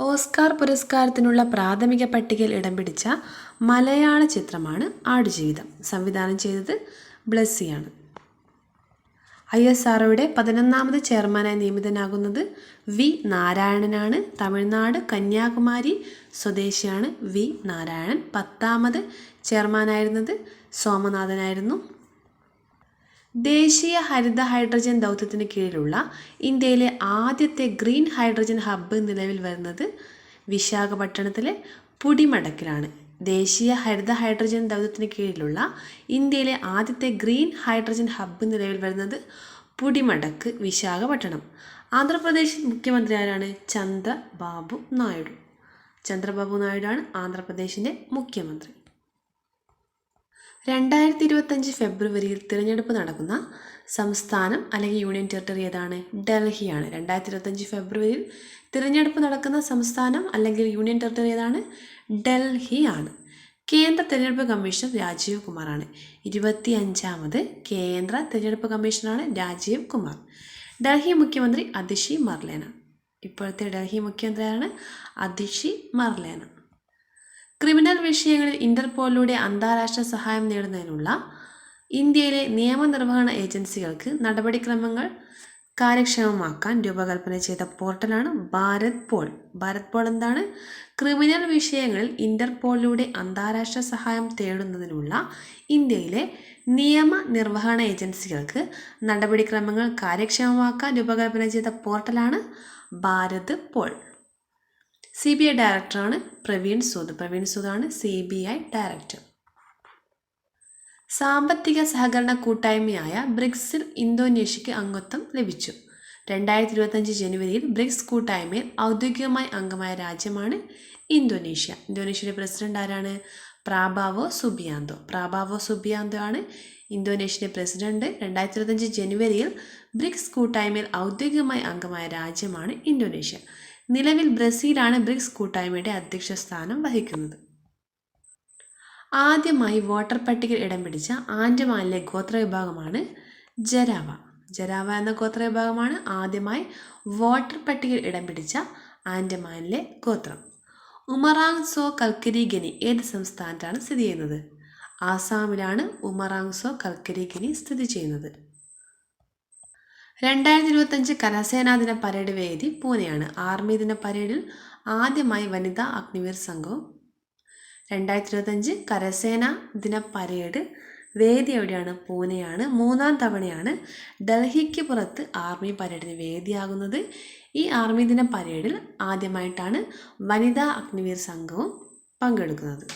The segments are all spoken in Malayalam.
ഓസ്കാർ പുരസ്കാരത്തിനുള്ള പ്രാഥമിക പട്ടികയിൽ ഇടം പിടിച്ച മലയാള ചിത്രമാണ് ആടുജീവിതം. സംവിധാനം ചെയ്തത് ബ്ലെസ്സിയാണ്. ISROയുടെ 11ാമത് ചെയർമാനായി നിയമിതനാകുന്നത് വി നാരായണനാണ്. തമിഴ്നാട് കന്യാകുമാരി സ്വദേശിയാണ് വി നാരായണൻ. 10ാമത് ചെയർമാനായിരുന്നത് സോമനാഥനായിരുന്നു. ദേശീയ ഹരിത ഹൈഡ്രജൻ ദൗത്യത്തിന് കീഴിലുള്ള ഇന്ത്യയിലെ ആദ്യത്തെ ഗ്രീൻ ഹൈഡ്രജൻ ഹബ്ബ് നിലവിൽ വരുന്നത് വിശാഖപട്ടണത്തിലെ പുടിമടക്കിലാണ്. ദേശീയ ഹരിത ഹൈഡ്രജൻ ദൗത്യത്തിന് കീഴിലുള്ള ഇന്ത്യയിലെ ആദ്യത്തെ ഗ്രീൻ ഹൈഡ്രജൻ ഹബ്ബ് നിലവിൽ വരുന്നത് പുടിമടക്ക്, വിശാഖപട്ടണം. ആന്ധ്രാപ്രദേശ് മുഖ്യമന്ത്രി ആരാണ്? ചന്ദ്രബാബു നായിഡു. ചന്ദ്രബാബു നായിഡു ആണ് ആന്ധ്രാപ്രദേശിൻ്റെ മുഖ്യമന്ത്രി. 2025 ഫെബ്രുവരിയിൽ തിരഞ്ഞെടുപ്പ് നടക്കുന്ന സംസ്ഥാനം അല്ലെങ്കിൽ യൂണിയൻ ടെറിട്ടറി ഏതാണ്? ഡൽഹിയാണ്. 2025 ഫെബ്രുവരിയിൽ തിരഞ്ഞെടുപ്പ് നടക്കുന്ന സംസ്ഥാനം അല്ലെങ്കിൽ യൂണിയൻ ടെറിട്ടറി ഏതാണ്? ഡൽഹിയാണ്. കേന്ദ്ര തിരഞ്ഞെടുപ്പ് കമ്മീഷണർ രാജീവ് കുമാറാണ്. 25ാമത് കേന്ദ്ര തിരഞ്ഞെടുപ്പ് കമ്മീഷണറാണ് രാജീവ് കുമാർ. ഡൽഹി മുഖ്യമന്ത്രി അതിഷി മർലേന. ഇപ്പോഴത്തെ ഡൽഹി മുഖ്യമന്ത്രിയാണ് അതിഷി മർലേന. ക്രിമിനൽ വിഷയങ്ങളിൽ ഇന്റർപോളിലൂടെ അന്താരാഷ്ട്ര സഹായം നേടുന്നതിനുള്ള ഇന്ത്യയിലെ നിയമനിർവഹണ ഏജൻസികൾക്ക് നടപടിക്രമങ്ങൾ കാര്യക്ഷമമാക്കാൻ രൂപകൽപ്പന ചെയ്ത പോർട്ടലാണ് ഭാരത് പോൾ. ഭാരത് പോൾ എന്താണ്? ക്രിമിനൽ വിഷയങ്ങളിൽ ഇന്റർപോളിലൂടെ അന്താരാഷ്ട്ര സഹായം തേടുന്നതിനുള്ള ഇന്ത്യയിലെ നിയമനിർവഹണ ഏജൻസികൾക്ക് നടപടിക്രമങ്ങൾ കാര്യക്ഷമമാക്കാൻ രൂപകൽപ്പന ചെയ്ത പോർട്ടലാണ് ഭാരത് പോൾ. CBI ഡയറക്ടറാണ് പ്രവീൺ സൂദ്. പ്രവീൺ സൂദാണ് CBI ഡയറക്ടർ. സാമ്പത്തിക സഹകരണ കൂട്ടായ്മയായ ബ്രിക്സിൽ ഇന്തോനേഷ്യക്ക് അംഗത്വം ലഭിച്ചു. 2025 ജനുവരിയിൽ ബ്രിക്സ് കൂട്ടായ്മയിൽ ഔദ്യോഗികമായി അംഗമായ രാജ്യമാണ് ഇന്തോനേഷ്യ. ഇന്തോനേഷ്യയുടെ പ്രസിഡന്റ് ആരാണ്? പ്രാബാവോ സുബിയാന്തോ. പ്രാബാവോ സുബിയാന്തോ ആണ് ഇന്തോനേഷ്യയുടെ പ്രസിഡന്റ്. 2025 ജനുവരിയിൽ ബ്രിക്സ് കൂട്ടായ്മയിൽ ഔദ്യോഗികമായി അംഗമായ രാജ്യമാണ് ഇന്തോനേഷ്യ. നിലവിൽ ബ്രസീലാണ് ബ്രിക്സ് കൂട്ടായ്മയുടെ അധ്യക്ഷ സ്ഥാനം വഹിക്കുന്നത്. ആദ്യമായി വോട്ടർ പട്ടികയിൽ ഇടം പിടിച്ച ആൻഡമാനിലെ ഗോത്രവിഭാഗമാണ് ജരാവ. ജരാവ എന്ന ഗോത്രവിഭാഗമാണ് ആദ്യമായി വോട്ടർ പട്ടികയിൽ ഇടം പിടിച്ച ആൻഡമാനിലെ ഗോത്രം. ഉമറാങ് സോ കൽക്കരി ഖനി ഏത് സംസ്ഥാനത്താണ് സ്ഥിതി ചെയ്യുന്നത്? ആസാമിലാണ് ഉമറാങ് സോ കൽക്കരി ഖനി സ്ഥിതി ചെയ്യുന്നത്. 2025 കരസേനാ ദിന പരേഡ് വേദി പൂനെയാണ്. ആർമി ദിന പരേഡിൽ ആദ്യമായി വനിതാ അഗ്നിവീർ സംഘവും. 2025 കരസേനാ ദിന പരേഡ് വേദി എവിടെയാണ്? പൂനെയാണ്. 3ാം തവണയാണ് ഡൽഹിക്ക് പുറത്ത് ആർമി പരേഡിന് വേദിയാകുന്നത്. ഈ ആർമി ദിന പരേഡിൽ ആദ്യമായിട്ടാണ് വനിതാ അഗ്നിവീർ സംഘവും പങ്കെടുക്കുന്നത്.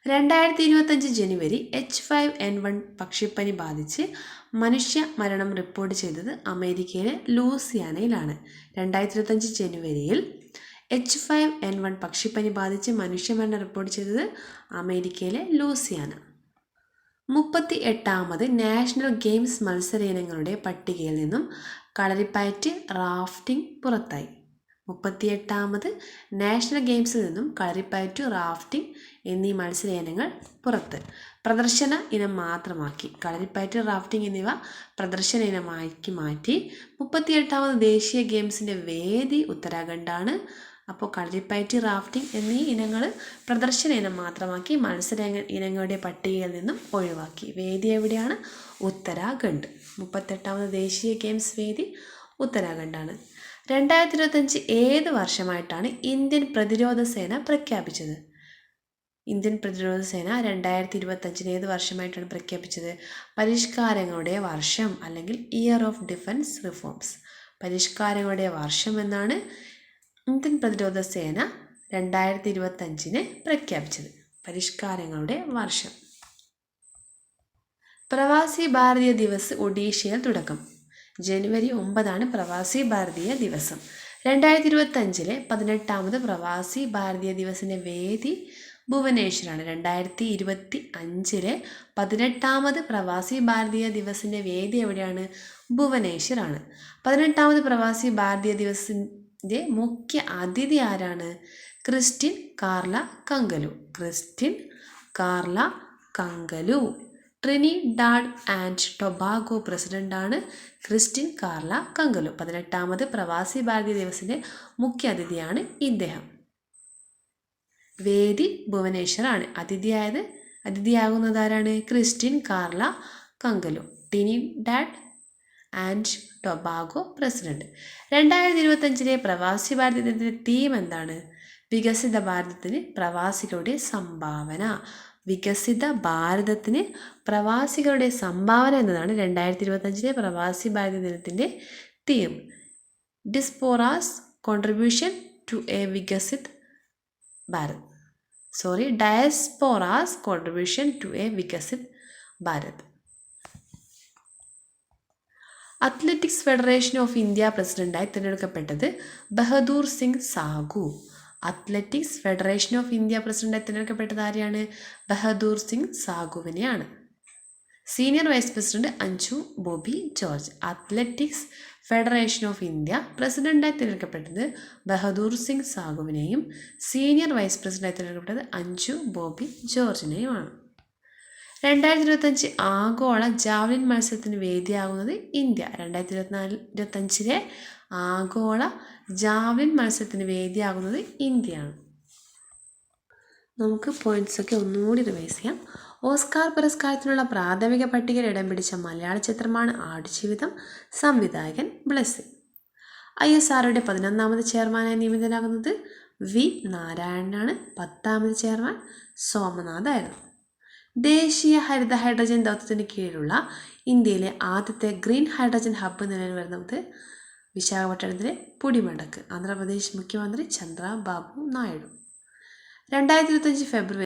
2025 ജനുവരി H5N1 പക്ഷിപ്പനി ബാധിച്ച് മനുഷ്യ മരണം റിപ്പോർട്ട് ചെയ്തത് അമേരിക്കയിലെ ലൂസിയാനയിലാണ്. 2025 ജനുവരിയിൽ H5N1 പക്ഷിപ്പനി ബാധിച്ച് മനുഷ്യമരണം റിപ്പോർട്ട് ചെയ്തത് അമേരിക്കയിലെ ലൂസിയാന. 38ാമത് നാഷണൽ ഗെയിംസ് മത്സര ഇനങ്ങളുടെ പട്ടികയിൽ നിന്നും കളരിപ്പയറ്റ്, റാഫ്റ്റിംഗ് പുറത്തായി. 38ാമത് നാഷണൽ ഗെയിംസിൽ നിന്നും കളരിപ്പയറ്റ്, റാഫ്റ്റിംഗ് എന്നീ മത്സര ഇനങ്ങൾ പുറത്ത്. പ്രദർശന ഇനം മാത്രമാക്കി. കളരിപ്പയറ്റ്, റാഫ്റ്റിംഗ് എന്നിവ പ്രദർശന ഇനമാക്കി മാറ്റി. 38ാമത് ദേശീയ ഗെയിംസിൻ്റെ വേദി ഉത്തരാഖണ്ഡാണ്. അപ്പോൾ കളരിപ്പയറ്റ്, റാഫ്റ്റിംഗ് എന്നീ ഇനങ്ങൾ പ്രദർശന ഇനം മാത്രമാക്കി മത്സര ഇനങ്ങളുടെ പട്ടികയിൽ നിന്നും ഒഴിവാക്കി. വേദി എവിടെയാണ്? ഉത്തരാഖണ്ഡ്. 38ാമത് ദേശീയ ഗെയിംസ് വേദി ഉത്തരാഖണ്ഡാണ്. 2025 ഏത് വർഷമായിട്ടാണ് ഇന്ത്യൻ പ്രതിരോധ സേന പ്രഖ്യാപിച്ചത്? ഇന്ത്യൻ പ്രതിരോധ സേന 2025 ഏത് വർഷമായിട്ടാണ് പ്രഖ്യാപിച്ചത്? പരിഷ്കാരങ്ങളുടെ വർഷം അല്ലെങ്കിൽ ഇയർ ഓഫ് ഡിഫൻസ് റിഫോംസ്. പരിഷ്കാരങ്ങളുടെ വർഷം എന്നാണ് ഇന്ത്യൻ പ്രതിരോധ സേന 2025 പ്രഖ്യാപിച്ചത്. പരിഷ്കാരങ്ങളുടെ വർഷം. പ്രവാസി ഭാരതീയ ദിവസ് ഒഡീഷയിൽ തുടക്കം. ജനുവരി 9 പ്രവാസി ഭാരതീയ ദിവസം. 2025 18ാമത് പ്രവാസി ഭാരതീയ ദിവസിൻ്റെ വേദി ഭുവനേശ്വറാണ്. 2025 18ാമത് പ്രവാസി ഭാരതീയ ദിവസിൻ്റെ വേദി എവിടെയാണ്? ഭുവനേശ്വറാണ്. 18ാമത് പ്രവാസി ഭാരതീയ ദിവസിൻ്റെ മുഖ്യ അതിഥി ആരാണ്? Christine Carla Kangaloo. Christine Carla Kangaloo. Trinidad and Tobago പ്രസിഡന്റാണ് ക്രിസ്റ്റിൻ കാർല കങ്കലു. 18ാമത് പ്രവാസി ഭാരതീയ ദിവസിൻ്റെ മുഖ്യ അതിഥിയാണ് ഇദ്ദേഹം. വേദി ഭുവനേശ്വറാണ്. അതിഥിയാകുന്നത് ആരാണ്? Christine Carla Kangaloo, Trinidad and Tobago president. 2025 Pravasi Bharatiya ദിനത്തിൻ്റെ തീം എന്താണ്? വികസിത ഭാരതത്തിന് പ്രവാസികളുടെ സംഭാവന. വികസിത ഭാരതത്തിന് പ്രവാസികളുടെ സംഭാവന എന്നതാണ് 2025 പ്രവാസി ഭാരതീയ ദിനത്തിൻ്റെ theme. Diasporas contribution to a Viksit Bharat. Diasporas contribution to a Viksit Bharat. Athletics federation of India പ്രസിഡന്റായി തിരഞ്ഞെടുക്കപ്പെട്ടത് Bahadur Singh Sahu. Athletics federation of India പ്രസിഡന്റായി തിരഞ്ഞെടുക്കപ്പെട്ടത് ആരെയാണ്? ബഹദൂർ സിംഗ് സാഹുവിനെയാണ്. Senior vice president Anju Bobby George. Athletics federation of India പ്രസിഡന്റായി തിരഞ്ഞെടുക്കപ്പെട്ടത് ബഹദൂർ സിംഗ് സാഹുവിനെയും സീനിയർ വൈസ് പ്രസിഡന്റായി തിരഞ്ഞെടുക്കപ്പെട്ടത് അഞ്ജു ബോബി ജോർജിനെയുമാണ്. 2025 ആഗോള ജാവലിൻ മത്സരത്തിന് വേദിയാകുന്നത് ഇന്ത്യ. 2025 ആഗോള ജാവലിൻ മത്സരത്തിന് വേദിയാകുന്നത് ഇന്ത്യയാണ്. നമുക്ക് പോയിന്റ്സൊക്കെ ഒന്നുകൂടി റിവൈസ് ചെയ്യാം. ഓസ്കാർ പുരസ്കാരത്തിനുള്ള പ്രാഥമിക പട്ടികയിൽ ഇടം പിടിച്ച മലയാള ചിത്രമാണ് ആടുജീവിതം. സംവിധായകൻ ബ്ലെസ്സി. ISROയുടെ 11ാമത് ചെയർമാനായി നിയമിതനാകുന്നത് വി നാരായണനാണ്. 10ാമത് ചെയർമാൻ സോമനാഥായിരുന്നു. ദേശീയ ഹരിത ഹൈഡ്രജൻ ദൗത്യത്തിന് കീഴിലുള്ള ഇന്ത്യയിലെ ആദ്യത്തെ ഗ്രീൻ ഹൈഡ്രജൻ ഹബ്ബ് നിലവിൽ വരുന്നത് വിശാഖപട്ടണത്തിലെ പുടിമടക്ക്. ആന്ധ്രാപ്രദേശ് മുഖ്യമന്ത്രി ചന്ദ്രബാബു നായിഡു. 2025 ഫെബ്രുവരി